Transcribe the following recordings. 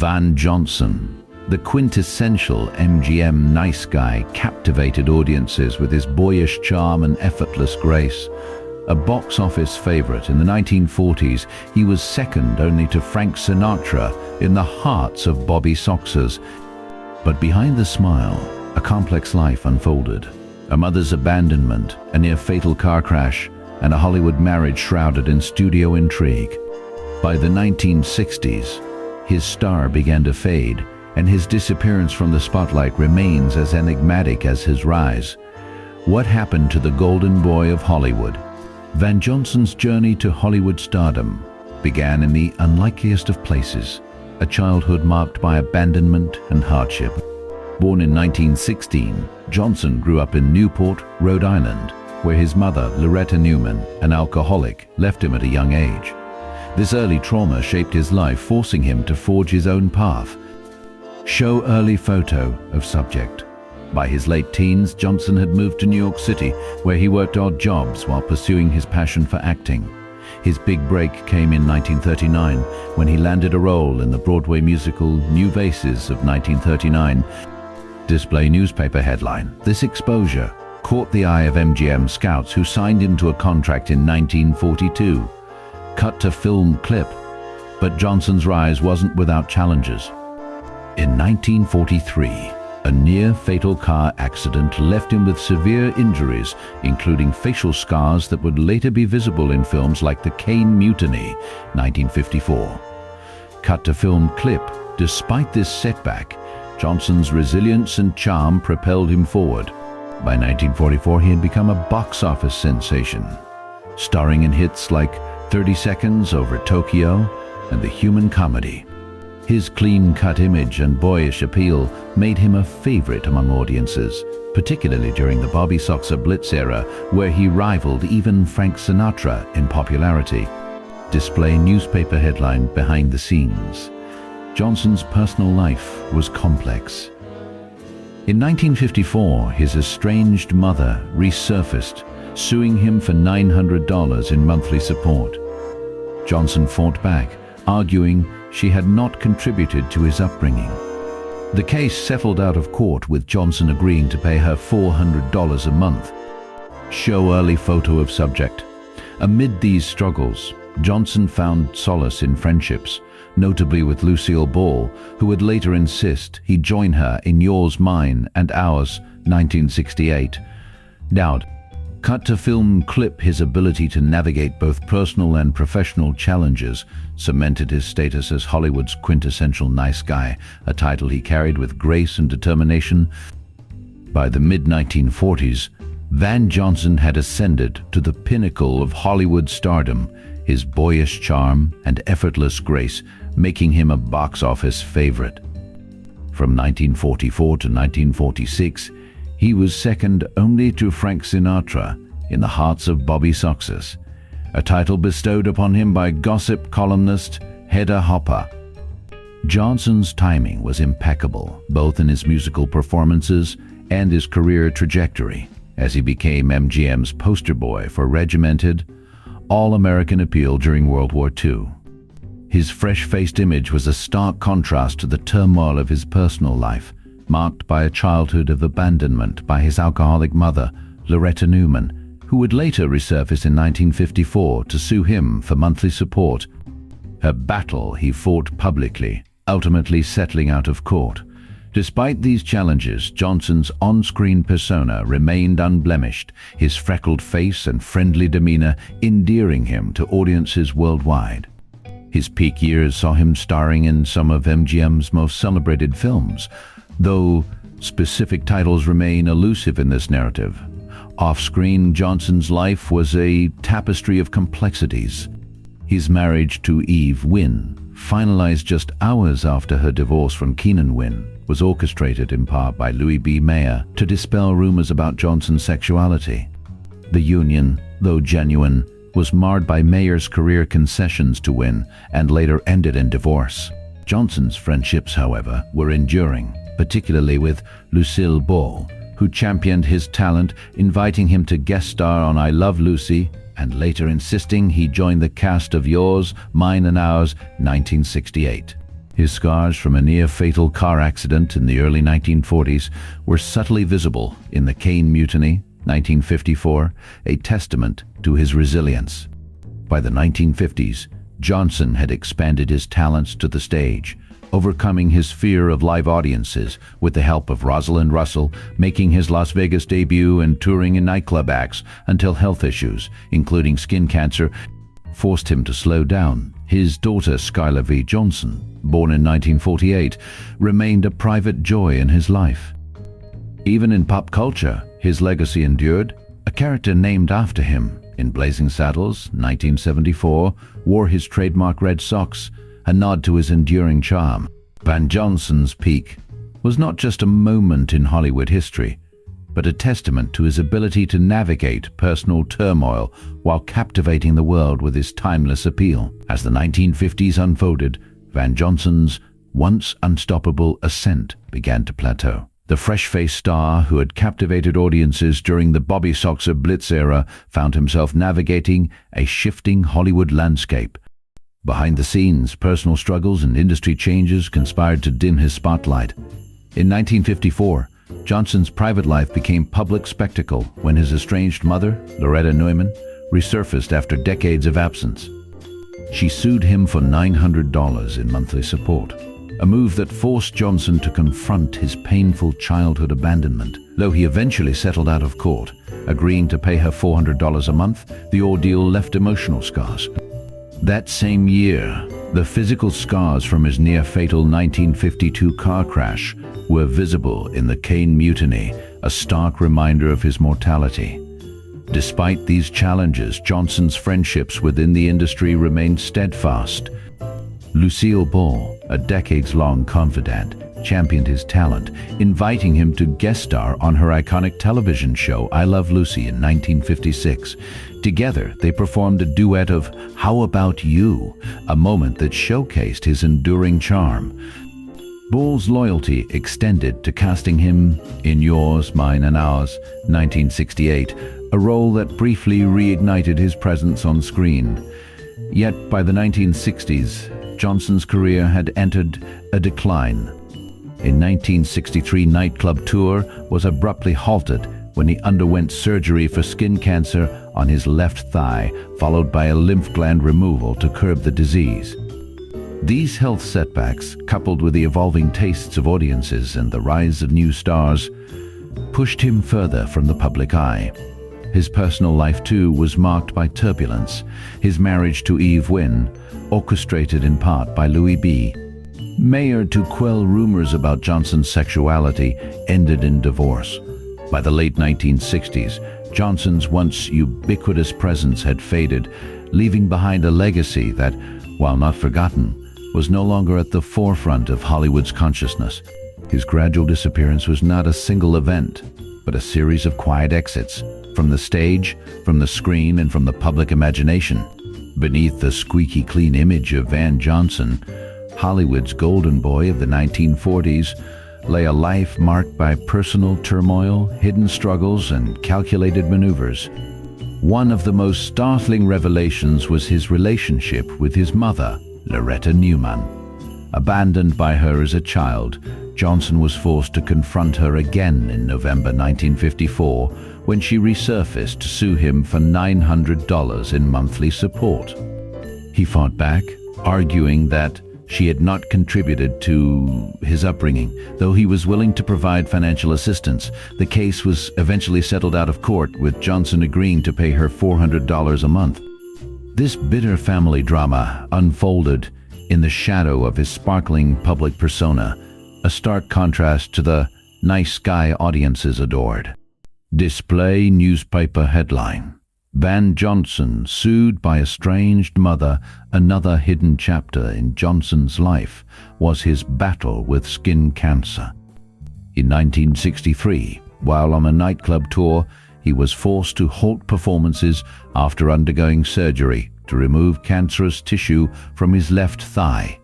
Van Johnson, the quintessential MGM nice guy, captivated audiences with his boyish charm and effortless grace. A box office favorite in the 1940s, he was second only to Frank Sinatra in the hearts of Bobby Soxers. But behind the smile, a complex life unfolded. A mother's abandonment, a near-fatal car crash, and a Hollywood marriage shrouded in studio intrigue. By the 1960s, his star began to fade, and his disappearance from the spotlight remains as enigmatic as his rise. What happened to the golden boy of Hollywood? Van Johnson's journey to Hollywood stardom began in the unlikeliest of places, a childhood marked by abandonment and hardship. Born in 1916, Johnson grew up in Newport, Rhode Island, where his mother, Loretta Newman, an alcoholic, left him at a young age. This early trauma shaped his life, forcing him to forge his own path. Show early photo of subject. By his late teens, Johnson had moved to New York City, where he worked odd jobs while pursuing his passion for acting. His big break came in 1939, when he landed a role in the Broadway musical New Vases of 1939. Display newspaper headline. This exposure caught the eye of MGM scouts, who signed him to a contract in 1942. Cut to film clip. But Johnson's rise wasn't without challenges. In 1943, a near-fatal car accident left him with severe injuries, including facial scars that would later be visible in films like The Caine Mutiny, 1954. Cut to film clip. Despite this setback, Johnson's resilience and charm propelled him forward. By 1944, he had become a box office sensation, starring in hits like 30 Seconds Over Tokyo and The Human Comedy. His clean-cut image and boyish appeal made him a favorite among audiences, particularly during the Bobby Soxer Blitz era, where he rivaled even Frank Sinatra in popularity. Display newspaper headline behind the scenes. Johnson's personal life was complex. In 1954, his estranged mother resurfaced, suing him for $900 in monthly support. Johnson fought back, arguing she had not contributed to his upbringing. The case settled out of court, with Johnson agreeing to pay her $400 a month. Show early photo of subject. Amid these struggles, Johnson found solace in friendships, notably with Lucille Ball, who would later insist he join her in Yours, Mine, and Ours, 1968. Now, cut to film clip. His ability to navigate both personal and professional challenges cemented his status as Hollywood's quintessential nice guy, a title he carried with grace and determination. By the mid-1940s, Van Johnson had ascended to the pinnacle of Hollywood stardom, his boyish charm and effortless grace making him a box office favorite. From 1944 to 1946, he was second only to Frank Sinatra in the hearts of Bobby Soxers, a title bestowed upon him by gossip columnist Hedda Hopper. Johnson's timing was impeccable, both in his musical performances and his career trajectory, as he became MGM's poster boy for regimented, all-American appeal during World War II. His fresh-faced image was a stark contrast to the turmoil of his personal life, marked by a childhood of abandonment by his alcoholic mother, Loretta Newman, who would later resurface in 1954 to sue him for monthly support. Her battle he fought publicly, ultimately settling out of court. Despite these challenges, Johnson's on-screen persona remained unblemished, his freckled face and friendly demeanor endearing him to audiences worldwide. His peak years saw him starring in some of MGM's most celebrated films, though specific titles remain elusive in this narrative. Off-screen, Johnson's life was a tapestry of complexities. His marriage to Eve Wynn, finalized just hours after her divorce from Keenan Wynn, was orchestrated in part by Louis B. Mayer to dispel rumors about Johnson's sexuality. The union, though genuine, was marred by Mayer's career concessions to Wynn and later ended in divorce. Johnson's friendships, however, were enduring, particularly with Lucille Ball, who championed his talent, inviting him to guest star on I Love Lucy, and later insisting he join the cast of Yours, Mine and Ours, 1968. His scars from a near-fatal car accident in the early 1940s were subtly visible in the Caine Mutiny, 1954, a testament to his resilience. By the 1950s, Johnson had expanded his talents to the stage, overcoming his fear of live audiences with the help of Rosalind Russell, making his Las Vegas debut and touring in nightclub acts until health issues, including skin cancer, forced him to slow down. His daughter, Skylar V. Johnson, born in 1948, remained a private joy in his life. Even in pop culture, his legacy endured. A character named after him in Blazing Saddles, 1974, wore his trademark red socks, a nod to his enduring charm. Van Johnson's peak was not just a moment in Hollywood history, but a testament to his ability to navigate personal turmoil while captivating the world with his timeless appeal. As the 1950s unfolded, Van Johnson's once unstoppable ascent began to plateau. The fresh-faced star who had captivated audiences during the Bobby Soxer Blitz era found himself navigating a shifting Hollywood landscape. Behind the scenes, personal struggles and industry changes conspired to dim his spotlight. In 1954, Johnson's private life became public spectacle when his estranged mother, Loretta Neumann, resurfaced after decades of absence. She sued him for $900 in monthly support, a move that forced Johnson to confront his painful childhood abandonment. Though he eventually settled out of court, agreeing to pay her $400 a month, the ordeal left emotional scars. That same year, the physical scars from his near-fatal 1952 car crash were visible in the Caine Mutiny, a stark reminder of his mortality. Despite these challenges, Johnson's friendships within the industry remained steadfast. Lucille Ball, a decades-long confidant, championed his talent, inviting him to guest star on her iconic television show I Love Lucy in 1956. Together, they performed a duet of How About You, a moment that showcased his enduring charm. Ball's loyalty extended to casting him in Yours, Mine and Ours, 1968, a role that briefly reignited his presence on screen. Yet by the 1960s, Johnson's career had entered a decline. A 1963 nightclub tour was abruptly halted when he underwent surgery for skin cancer on his left thigh, followed by a lymph gland removal to curb the disease. These health setbacks, coupled with the evolving tastes of audiences and the rise of new stars, pushed him further from the public eye. His personal life, too, was marked by turbulence. His marriage to Eve Wynn, orchestrated in part by Louis B. Mayer to quell rumors about Johnson's sexuality, ended in divorce. By the late 1960s, Johnson's once ubiquitous presence had faded, leaving behind a legacy that, while not forgotten, was no longer at the forefront of Hollywood's consciousness. His gradual disappearance was not a single event, but a series of quiet exits, from the stage, from the screen, and from the public imagination. Beneath the squeaky clean image of Van Johnson, Hollywood's golden boy of the 1940s, lay a life marked by personal turmoil, hidden struggles, and calculated maneuvers. One of the most startling revelations was his relationship with his mother, Loretta Neumann. Abandoned by her as a child, Johnson was forced to confront her again in November 1954 when she resurfaced to sue him for $900 in monthly support. He fought back, arguing that she had not contributed to his upbringing, though he was willing to provide financial assistance. The case was eventually settled out of court, with Johnson agreeing to pay her $400 a month. This bitter family drama unfolded in the shadow of his sparkling public persona, a stark contrast to the nice guy audiences adored. Display newspaper headline: Van Johnson sued by estranged mother. Another hidden chapter in Johnson's life was his battle with skin cancer. In 1963, while on a nightclub tour, he was forced to halt performances after undergoing surgery to remove cancerous tissue from his left thigh.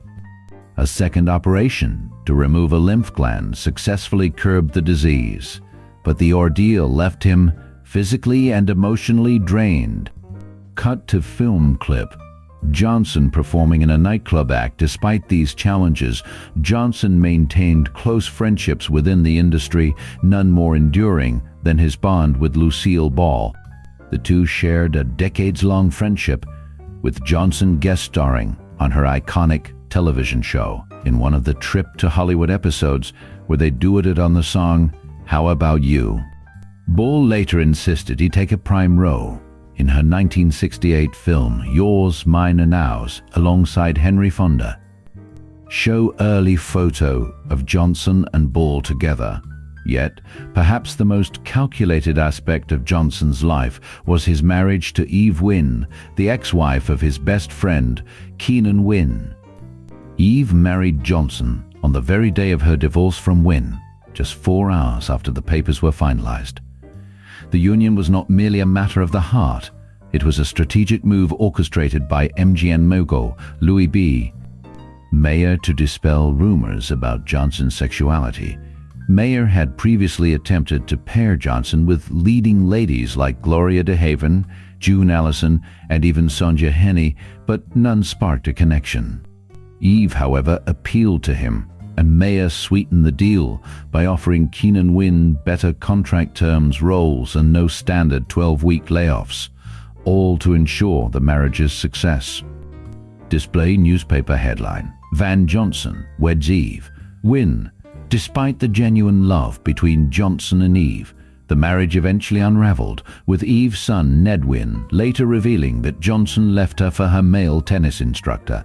A second operation to remove a lymph gland successfully curbed the disease, but the ordeal left him physically and emotionally drained. Cut to film clip: Johnson performing in a nightclub act. Despite these challenges, Johnson maintained close friendships within the industry, none more enduring than his bond with Lucille Ball. The two shared a decades-long friendship, with Johnson guest starring on her iconic television show in one of the Trip to Hollywood episodes where they duetted on the song How About You. Ball later insisted he take a prime role in her 1968 film Yours, Mine and Ours alongside Henry Fonda. Show early photo of Johnson and Ball together. Yet, perhaps the most calculated aspect of Johnson's life was his marriage to Eve Wynn, the ex-wife of his best friend, Keenan Wynn. Eve married Johnson on the very day of her divorce from Wynn, just 4 hours after the papers were finalized. The union was not merely a matter of the heart, it was a strategic move orchestrated by MGM mogul Louis B. Mayer to dispel rumors about Johnson's sexuality. Mayer had previously attempted to pair Johnson with leading ladies like Gloria DeHaven, June Allison, and even Sonja Henie, but none sparked a connection. Eve, however, appealed to him, and Mayer sweetened the deal by offering Keenan Wynn better contract terms, roles, and no standard 12-week layoffs, all to ensure the marriage's success. Display newspaper headline: Van Johnson weds Eve. Wynn. Despite the genuine love between Johnson and Eve, the marriage eventually unraveled, with Eve's son Ned Wynn later revealing that Johnson left her for her male tennis instructor.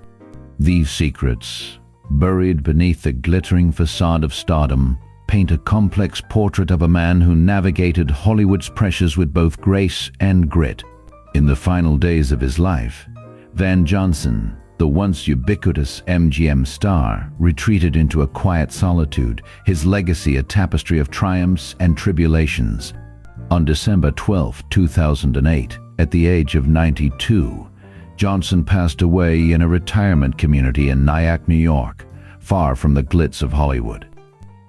These secrets, buried beneath the glittering facade of stardom, paint a complex portrait of a man who navigated Hollywood's pressures with both grace and grit. In the final days of his life, Van Johnson, the once ubiquitous MGM star, retreated into a quiet solitude, his legacy a tapestry of triumphs and tribulations. On December 12, 2008, at the age of 92, Johnson passed away in a retirement community in Nyack, New York, far from the glitz of Hollywood.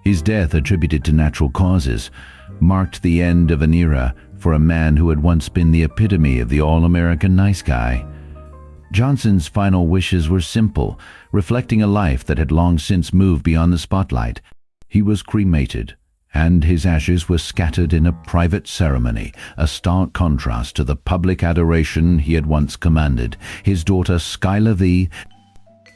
His death, attributed to natural causes, marked the end of an era for a man who had once been the epitome of the all-American nice guy. Johnson's final wishes were simple, reflecting a life that had long since moved beyond the spotlight. He was cremated, and his ashes were scattered in a private ceremony, a stark contrast to the public adoration he had once commanded. His daughter Skylar V.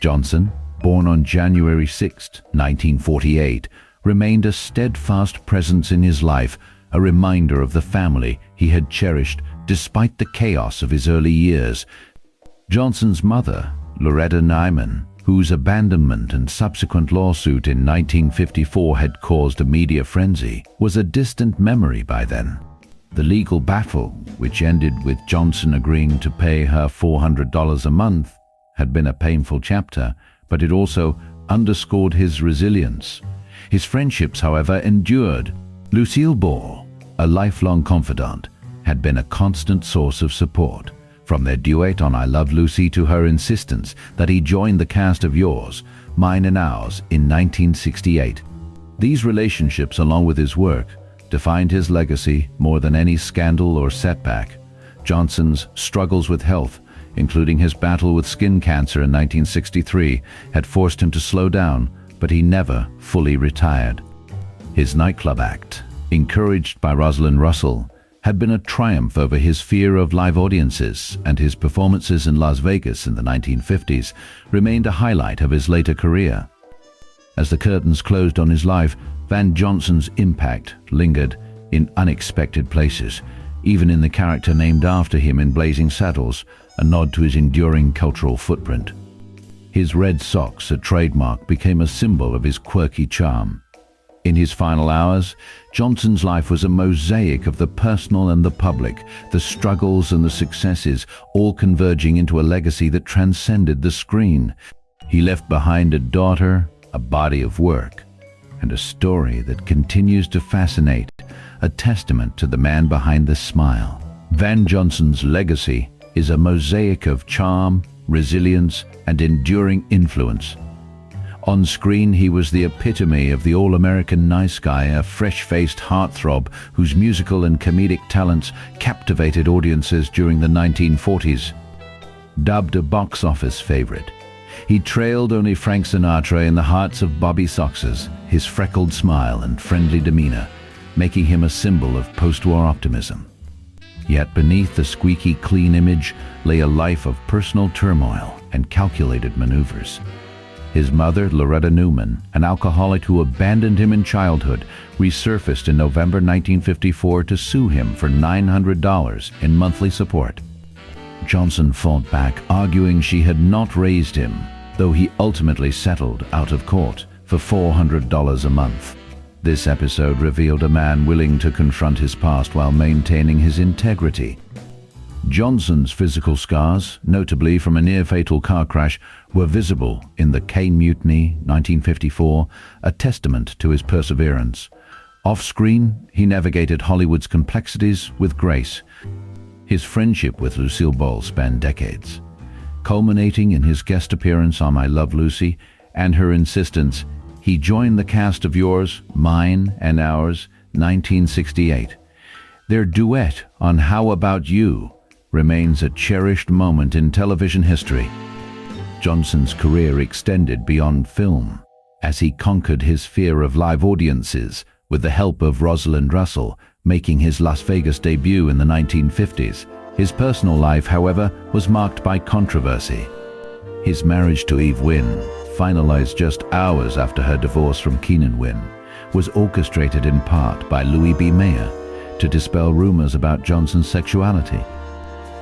Johnson, born on January 6, 1948, remained a steadfast presence in his life, a reminder of the family he had cherished despite the chaos of his early years. Johnson's mother, Loretta Nyman, whose abandonment and subsequent lawsuit in 1954 had caused a media frenzy, was a distant memory by then. The legal battle, which ended with Johnson agreeing to pay her $400 a month, had been a painful chapter, but it also underscored his resilience. His friendships, however, endured. Lucille Ball, a lifelong confidant, had been a constant source of support. From their duet on I Love Lucy to her insistence that he join the cast of Yours, Mine and Ours in 1968. These relationships, along with his work, defined his legacy more than any scandal or setback. Johnson's struggles with health, including his battle with skin cancer in 1963, had forced him to slow down, but he never fully retired. His nightclub act, encouraged by Rosalind Russell, had been a triumph over his fear of live audiences, and his performances in Las Vegas in the 1950s remained a highlight of his later career. As the curtains closed on his life, Van Johnson's impact lingered in unexpected places, even in the character named after him in Blazing Saddles, a nod to his enduring cultural footprint. His red socks, a trademark, became a symbol of his quirky charm. In his final hours, Johnson's life was a mosaic of the personal and the public, the struggles and the successes, all converging into a legacy that transcended the screen. He left behind a daughter, a body of work, and a story that continues to fascinate, a testament to the man behind the smile. Van Johnson's legacy is a mosaic of charm, resilience, and enduring influence. On screen, he was the epitome of the all-American nice guy, a fresh-faced heartthrob whose musical and comedic talents captivated audiences during the 1940s. dubbed a box office favorite. He trailed only Frank Sinatra in the hearts of Bobby Soxers, his freckled smile and friendly demeanor, making him a symbol of post-war optimism. Yet beneath the squeaky clean image lay a life of personal turmoil and calculated maneuvers. His mother, Loretta Newman, an alcoholic who abandoned him in childhood, resurfaced in November 1954 to sue him for $900 in monthly support. Johnson fought back, arguing she had not raised him, though he ultimately settled out of court for $400 a month. This episode revealed a man willing to confront his past while maintaining his integrity. Johnson's physical scars, notably from a near-fatal car crash, were visible in the Caine Mutiny, 1954, a testament to his perseverance. Off-screen, he navigated Hollywood's complexities with grace. His friendship with Lucille Ball spanned decades, culminating in his guest appearance on I Love Lucy and her insistence he join the cast of Yours, Mine, and Ours, 1968. Their duet on How About You remains a cherished moment in television history. Johnson's career extended beyond film, as he conquered his fear of live audiences with the help of Rosalind Russell, making his Las Vegas debut in the 1950s. His personal life, however, was marked by controversy. His marriage to Eve Wynn, finalized just hours after her divorce from Keenan Wynn, was orchestrated in part by Louis B. Mayer to dispel rumors about Johnson's sexuality.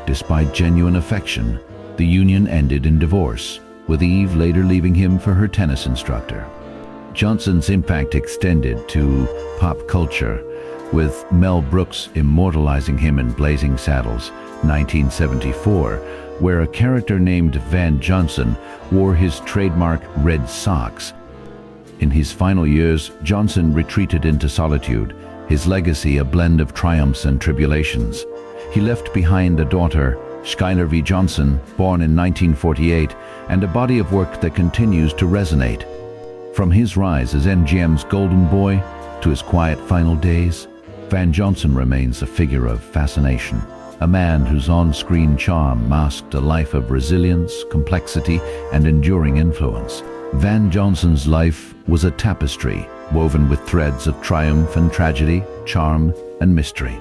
Despite genuine affection, the union ended in divorce, with Eve later leaving him for her tennis instructor. Johnson's impact extended to pop culture, with Mel Brooks immortalizing him in Blazing Saddles, 1974, where a character named Van Johnson wore his trademark red socks. In his final years, Johnson retreated into solitude, his legacy a blend of triumphs and tribulations. He left behind a daughter, Schuyler V. Johnson, born in 1948, and a body of work that continues to resonate. From his rise as MGM's golden boy to his quiet final days, Van Johnson remains a figure of fascination, a man whose on-screen charm masked a life of resilience, complexity, and enduring influence. Van Johnson's life was a tapestry woven with threads of triumph and tragedy, charm and mystery.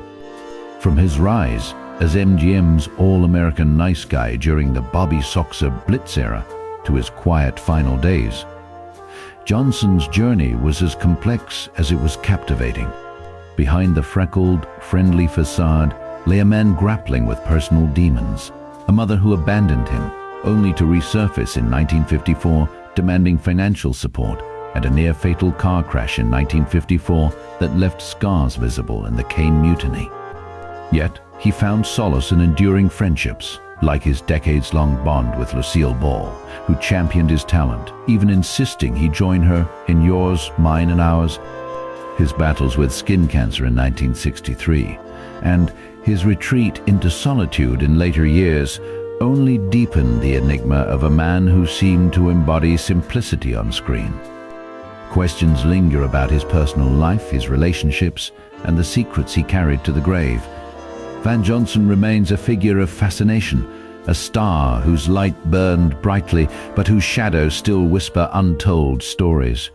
From his rise as MGM's all-American nice guy during the Bobby Soxer Blitz era to his quiet final days, Johnson's journey was as complex as it was captivating. Behind the freckled, friendly facade lay a man grappling with personal demons, a mother who abandoned him, only to resurface in 1954 demanding financial support, and a near-fatal car crash in 1954 that left scars visible in the Caine Mutiny. Yet, he found solace in enduring friendships, like his decades-long bond with Lucille Ball, who championed his talent, even insisting he join her in Yours, Mine, and Ours, his battles with skin cancer in 1963, and his retreat into solitude in later years only deepened the enigma of a man who seemed to embody simplicity on screen. Questions linger about his personal life, his relationships, and the secrets he carried to the grave. Van Johnson remains a figure of fascination, a star whose light burned brightly, but whose shadows still whisper untold stories.